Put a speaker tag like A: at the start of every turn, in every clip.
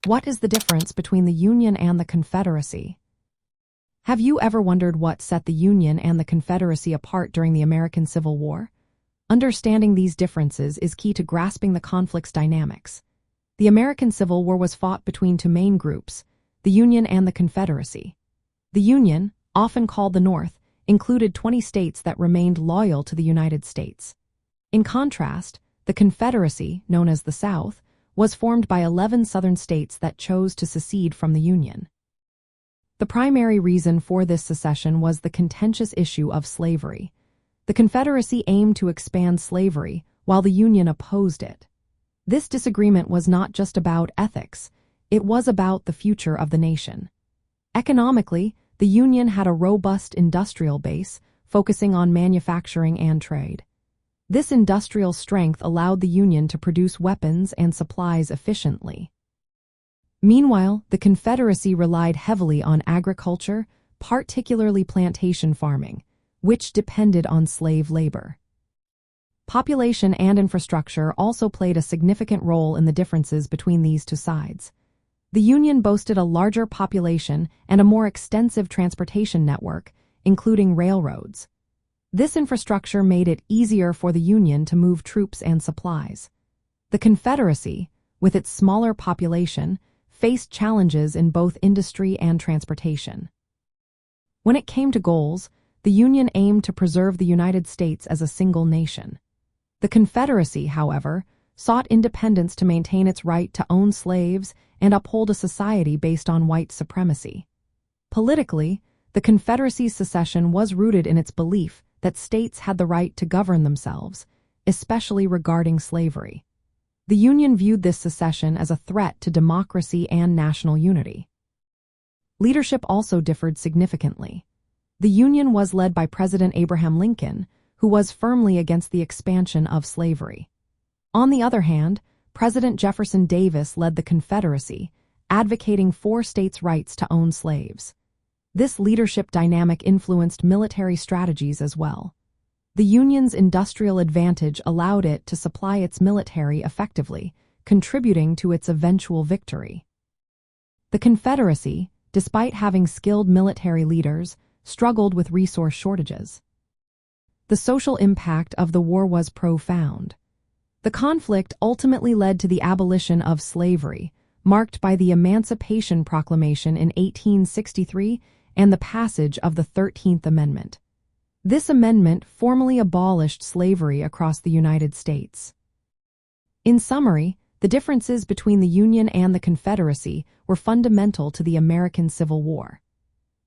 A: What is the difference between the Union and the Confederacy? Have you ever wondered what set the Union and the Confederacy apart during the American Civil War? Understanding these differences is key to grasping the conflict's dynamics. The American Civil War was fought between two main groups, the Union and the Confederacy. The Union, often called the North, included 20 states that remained loyal to the United States. In contrast, the Confederacy, known as the South, was formed by 11 southern states that chose to secede from the Union. The primary reason for this secession was the contentious issue of slavery. The Confederacy aimed to expand slavery, while the Union opposed it. This disagreement was not just about ethics, it was about the future of the nation. Economically, the Union had a robust industrial base, focusing on manufacturing and trade. This industrial strength allowed the Union to produce weapons and supplies efficiently. Meanwhile, the Confederacy relied heavily on agriculture, particularly plantation farming, which depended on slave labor. Population and infrastructure also played a significant role in the differences between these two sides. The Union boasted a larger population and a more extensive transportation network, including railroads. This infrastructure made it easier for the Union to move troops and supplies. The Confederacy, with its smaller population, faced challenges in both industry and transportation. When it came to goals, the Union aimed to preserve the United States as a single nation. The Confederacy, however, sought independence to maintain its right to own slaves and uphold a society based on white supremacy. Politically, the Confederacy's secession was rooted in its belief that states had the right to govern themselves, especially regarding slavery. The Union viewed this secession as a threat to democracy and national unity. Leadership also differed significantly. The Union was led by President Abraham Lincoln, who was firmly against the expansion of slavery. On the other hand, President Jefferson Davis led the Confederacy, advocating for states' rights to own slaves. This leadership dynamic influenced military strategies as well. The Union's industrial advantage allowed it to supply its military effectively, contributing to its eventual victory. The Confederacy, despite having skilled military leaders, struggled with resource shortages. The social impact of the war was profound. The conflict ultimately led to the abolition of slavery, marked by the Emancipation Proclamation in 1863 and the passage of the 13th Amendment. This amendment formally abolished slavery across the United States. In summary, the differences between the Union and the Confederacy were fundamental to the American Civil War.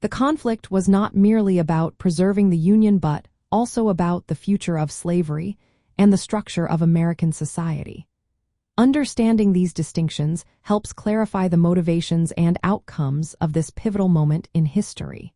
A: The conflict was not merely about preserving the Union but also about the future of slavery and the structure of American society. Understanding these distinctions helps clarify the motivations and outcomes of this pivotal moment in history.